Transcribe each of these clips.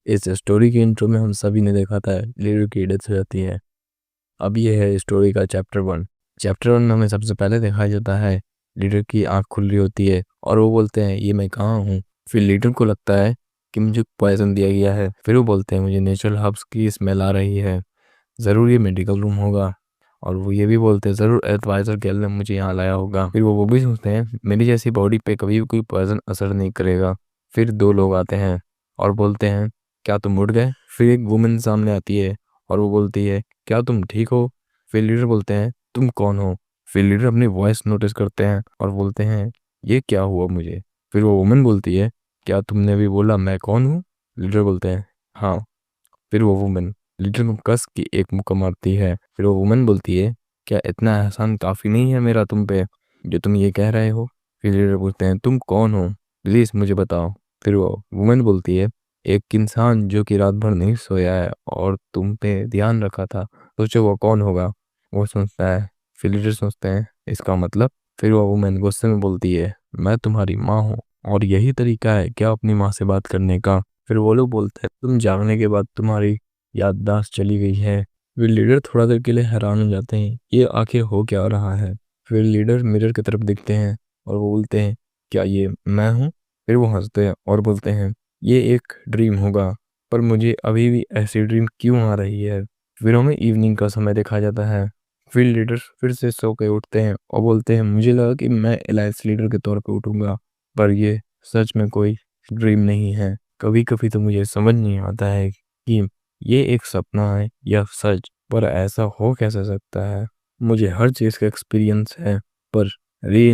इस स्टोरी के इंट्रो में हम सभी ने देखा था लीडर की डेथ हो जाती है। अब ये है स्टोरी का चैप्टर 1। चैप्टर 1 में हमें सबसे पहले दिखाया जाता है लीडर की आंख खुल रही होती है और वो बोलते हैं ये मैं कहाँ हूँ। फिर लीडर को लगता है कि मुझे पॉइजन दिया गया है। फिर वो बोलते हैं मुझे नेचुरल हर्ब्स की स्मेल आ रही है, ज़रूर ये मेडिकल रूम होगा। और वो ये भी बोलते हैं ज़रूर एडवाइजर गैल ने मुझे यहाँ लाया होगा। फिर वो भी सोचते हैं मेरी जैसी बॉडी पे कभी भी कोई पॉइजन असर नहीं करेगा। फिर दो लोग आते हैं और बोलते हैं क्या तुम उड़ गए। फिर एक वुमेन सामने आती है और वो बोलती है क्या तुम ठीक हो। फिर लीडर बोलते हैं तुम कौन हो। फिर लीडर अपनी वॉइस नोटिस करते हैं और बोलते हैं ये क्या हुआ मुझे। फिर वो वुमेन बोलती है क्या तुमने भी बोला मैं कौन हूँ। लीडर बोलते हैं हाँ। फिर वो वुमेन लीडर को कस की एक मुक्का मारती है। फिर वो वुमेन बोलती है क्या इतना एहसान काफ़ी नहीं है मेरा तुम पे जो तुम ये कह रहे हो। फिर लीडर बोलते हैं तुम कौन हो, प्लीज़ मुझे बताओ। फिर वो वुमेन बोलती है एक इंसान जो कि रात भर नहीं सोया है और तुम पे ध्यान रखा था, सोचो वो कौन होगा। वो सोचता है, फिर लीडर सोचते हैं इसका मतलब। फिर वो वुमेन गुस्से में बोलती है मैं तुम्हारी माँ हूँ और यही तरीका है क्या अपनी माँ से बात करने का। फिर वो लोग बोलते हैं तुम जागने के बाद तुम्हारी याददाश्त चली गई है। फिर लीडर थोड़ा देर के लिए हैरान हो जाते हैं ये आखिर हो क्या रहा है। फिर लीडर मिरर की तरफ देखते हैं और वो बोलते हैं क्या ये मैं हूँ। फिर वो हंसते हैं और बोलते हैं ये एक ड्रीम होगा, पर मुझे अभी भी ऐसी ड्रीम क्यों आ रही है। फिर हमें इवनिंग का समय देखा जाता है। फिर लीडर फिर से सो के उठते हैं और बोलते हैं मुझे लगा कि मैं एलायंस लीडर के तौर पे उठूंगा, पर ये सच में कोई ड्रीम नहीं है। कभी कभी तो मुझे समझ नहीं आता है कि ये एक सपना है या सच, पर ऐसा हो कैसे सकता है। मुझे हर चीज़ का एक्सपीरियंस है, पर री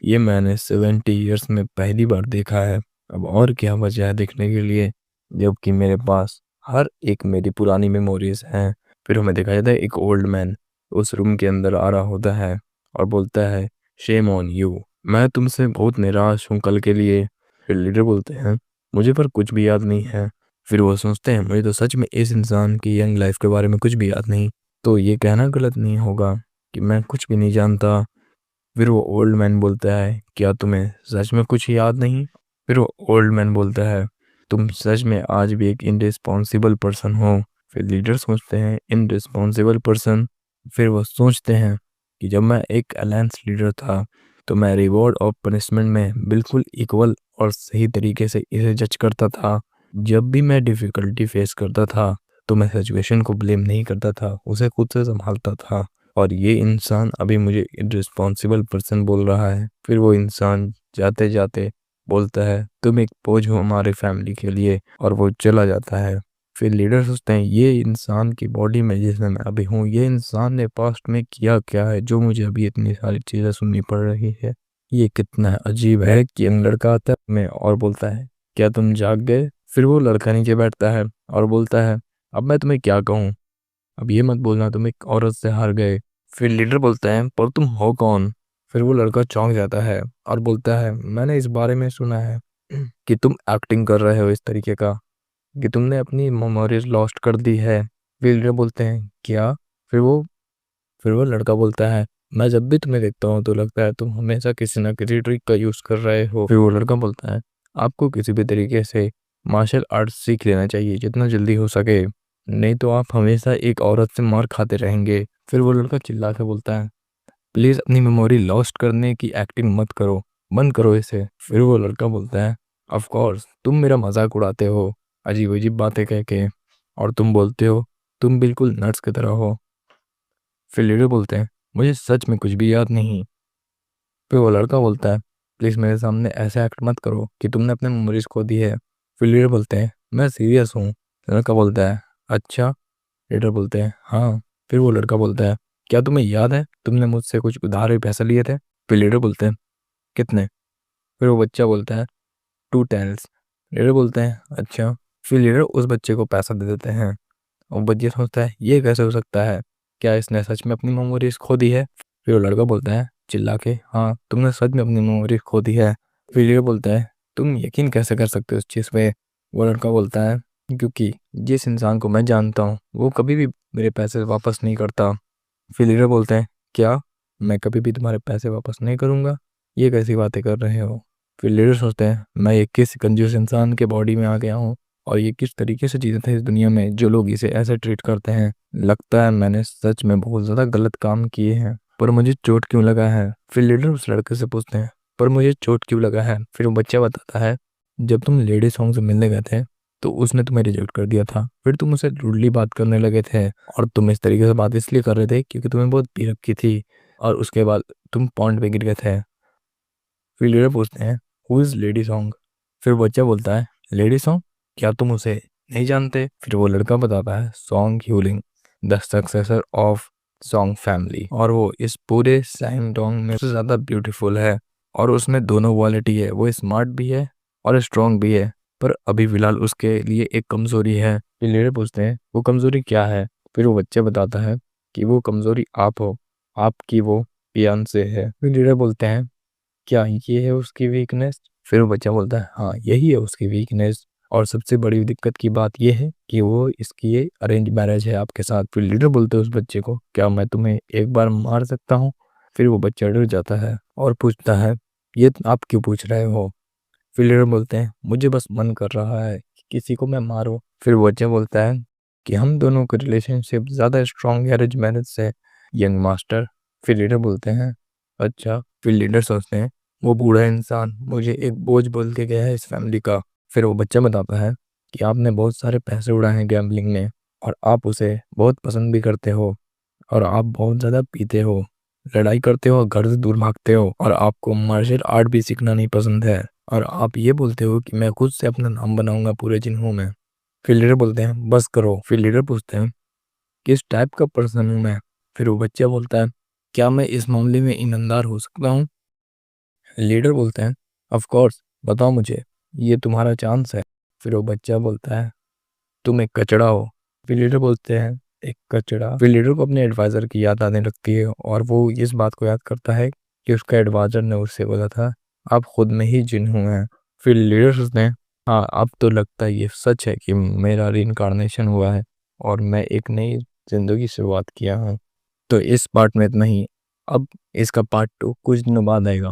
ये मैंने 70 ईयर्स में पहली बार देखा है। अब और क्या बचा है देखने के लिए, जबकि मेरे पास हर एक मेरी पुरानी मेमोरीज हैं। फिर हमें दिखाया जाता है एक ओल्ड मैन उस रूम के अंदर आ रहा होता है और बोलता है शेम ऑन यू, मैं तुमसे बहुत निराश हूँ कल के लिए। फिर लीडर बोलते हैं मुझे पर कुछ भी याद नहीं है। फिर वो सोचते हैं मुझे तो सच में इस इंसान की यंग लाइफ के बारे में कुछ भी याद नहीं, तो ये कहना गलत नहीं होगा कि मैं कुछ भी नहीं जानता। फिर वो ओल्ड मैन बोलता है क्या तुम्हें सच में कुछ याद नहीं। फिर वो ओल्ड मैन बोलता है तुम सच में आज भी एक इनरिस्पॉन्सिबल पर्सन हो। फिर लीडर सोचते हैं इनरिस्पॉन्सिबल पर्सन। फिर वो सोचते हैं कि जब मैं एक अलायंस लीडर था तो मैं रिवॉर्ड और पनिशमेंट में बिल्कुल इक्वल और सही तरीके से इसे जज करता था। जब भी मैं डिफ़िकल्टी फेस करता था तो मैं सिचुएशन को ब्लेम नहीं करता था, उसे खुद से संभालता था। और ये इंसान अभी मुझे इररिस्पॉन्सिबल पर्सन बोल रहा है। फिर वो इंसान जाते जाते बोलता है तुम एक बोझ हो हमारी फैमिली के लिए, और वो चला जाता है। फिर लीडर सोचते हैं ये इंसान की बॉडी में जिसमें मैं अभी हूँ, ये इंसान ने पास्ट में किया क्या है जो मुझे अभी इतनी सारी चीज़ें सुननी पड़ रही है। ये कितना अजीब है कि एक लड़का आता है में और बोलता है क्या तुम जाग गए। फिर वो लड़का नीचे बैठता है और बोलता है अब मैं तुम्हें क्या कहूँ, अब ये मत बोलना तुम एक औरत से हार गए। फिर लीडर बोलता है पर तुम हो कौन। फिर वो लड़का चौंक जाता है और बोलता है मैंने इस बारे में सुना है कि तुम एक्टिंग कर रहे हो इस तरीके का, कि तुमने अपनी मेमोरीज लॉस्ट कर दी है। फिर लीडर बोलते हैं क्या। फिर वो फिर वो लड़का बोलता है मैं जब भी तुम्हें देखता हूँ तो लगता है तुम हमेशा किसी ना किसी ट्रिक का यूज़ कर रहे हो। फिर वो लड़का बोलता है आपको किसी भी तरीके से मार्शल आर्ट सीख लेना चाहिए जितना जल्दी हो सके, नहीं तो आप हमेशा एक औरत से मार खाते रहेंगे। फिर वो लड़का चिल्ला के बोलता है प्लीज़ अपनी मेमोरी लॉस्ट करने की एक्टिंग मत करो, बंद करो इसे। फिर वो लड़का बोलता है ऑफ कोर्स तुम मेरा मजाक उड़ाते हो अजीब अजीब बातें कह के, और तुम बोलते हो तुम बिल्कुल नर्स की तरह हो। फिर लीडर बोलते हैं मुझे सच में कुछ भी याद नहीं। फिर वो लड़का बोलता है प्लीज़ मेरे सामने ऐसे एक्ट मत करो कि तुमने अपने मेमोरीज खो दी है। फिर लीडर बोलते हैं मैं सीरियस हूँ। लड़का बोलता है अच्छा। लीडर बोलते हैं हाँ। फिर वो लड़का बोलता है क्या तुम्हें याद है तुमने मुझसे कुछ उधार पैसे लिए थे। फिर लीडर बोलते हैं कितने। फिर वो बच्चा बोलता है 2 टैल्स। लीडर बोलते हैं अच्छा। फिर लीडर उस बच्चे को पैसा दे देते हैं और बच्चे सोचता है ये कैसे हो सकता है, क्या इसने सच में अपनी मेमोरीज खो दी है। फिर वो लड़का बोलता है चिल्ला के हाँ तुमने सच में अपनी मेमोरीज खो दी है। फिर लीडर बोलता है तुम यकीन कैसे कर सकते हो उस चीज़ पे। वो लड़का बोलता है क्योंकि जिस इंसान को मैं जानता हूँ वो कभी भी मेरे पैसे वापस नहीं करता। फिर लीडर बोलते हैं क्या, मैं कभी भी तुम्हारे पैसे वापस नहीं करूँगा, ये कैसी बातें कर रहे हो। फिर लीडर सोचते हैं मैं 21 कंजूस इंसान के बॉडी में आ गया हूँ और ये किस तरीके से जीते थे इस दुनिया में जो लोग इसे ऐसे ट्रीट करते हैं। लगता है मैंने सच में बहुत ज़्यादा गलत काम किए हैं, पर मुझे चोट क्यों लगा है। फिर लीडर उस लड़के से पूछते हैं, पर मुझे चोट क्यों लगा है। फिर वो बच्चा बताता है, जब तुम लेडी सॉन्ग से मिलने गए थे तो उसने तुम्हें रिजेक्ट कर दिया था। फिर तुम उसे रूडली बात करने लगे थे और तुम इस तरीके से बात इसलिए कर रहे थे क्योंकि तुम्हें बहुत पी रखी थी, और उसके बाद तुम पॉन्ड पे गिर गए थे। फिर लीडर पूछते हैं, हु इज लेडी सॉन्ग। फिर बच्चा बोलता है, लेडी सॉन्ग, क्या तुम उसे नहीं जानते। फिर वो लड़का बताता है, Song Hyuling, the successor of Song family, और वो इस पूरे सैंगडोंग में सबसे ज़्यादा ब्यूटीफुल है और उसमें दोनों क्वालिटी है। वो स्मार्ट भी है और स्ट्रांग भी है, पर अभी फिलहाल उसके लिए एक कमज़ोरी है। फिर लीडर पूछते हैं, वो कमज़ोरी क्या है। फिर वो बच्चा बताता है कि वो कमज़ोरी आप हो, आपकी वो फियांसे है। फिर लीडर बोलते हैं, क्या ये है उसकी वीकनेस। फिर वो बच्चा बोलता है, हाँ यही है उसकी वीकनेस, और सबसे बड़ी दिक्कत की बात यह है कि वो इसकी ये अरेंज मैरिज है आपके साथ। फिर लीडर बोलते हैं उस बच्चे को, क्या मैं तुम्हें एक बार मार सकता हूँ। फिर वो बच्चा डर जाता है और पूछता है, ये आप क्यों पूछ रहे हो। फिर लीडर बोलते हैं, मुझे बस मन कर रहा है कि किसी को मैं मारूं। फिर वो बच्चा बोलता है कि हम दोनों की रिलेशनशिप ज़्यादा स्ट्रॉन्ग अरेंज मैरिज से, यंग मास्टर। फिर लीडर बोलते हैं, अच्छा। फिर लीडर सोचते हैं, वो बूढ़ा इंसान मुझे एक बोझ बोल के गया है इस फैमिली का। फिर वो बच्चा बताता है कि आपने बहुत सारे पैसे उड़ाए हैं गैम्बलिंग में, और आप उसे बहुत पसंद भी करते हो, और आप बहुत ज़्यादा पीते हो, लड़ाई करते हो, घर से दूर भागते हो, और आपको मार्शल आर्ट भी सीखना नहीं पसंद है, और आप ये बोलते हो कि मैं खुद से अपना नाम बनाऊंगा पूरे जिन्हों में। फिर लीडर बोलते हैं, बस करो। फिर लीडर पूछते हैं, किस टाइप का पर्सन हूँ मैं। फिर वो बच्चा बोलता है, क्या मैं इस मामले में ईमानदार हो सकता हूँ। लीडर बोलते हैं, ऑफ कोर्स, बताओ मुझे, ये तुम्हारा चांस है। फिर वो बच्चा बोलता है, तुम एक कचड़ा हो। फिर लीडर बोलते हैं, एक कचड़ा। फिर लीडर को अपने एडवाइजर की याद आने लगती है और वो इस बात को याद करता है कि उसका एडवाइजर ने उससे बोला था, आप खुद में ही जिन्हों हैं। फिर लीडर सोचते हैं, हाँ अब तो लगता है ये सच है कि मेरा रीइंकार्नेशन हुआ है और मैं एक नई जिंदगी शुरुआत किया हूँ। तो इस पार्ट में इतना ही। अब इसका पार्ट 2 कुछ दिनों बाद आएगा।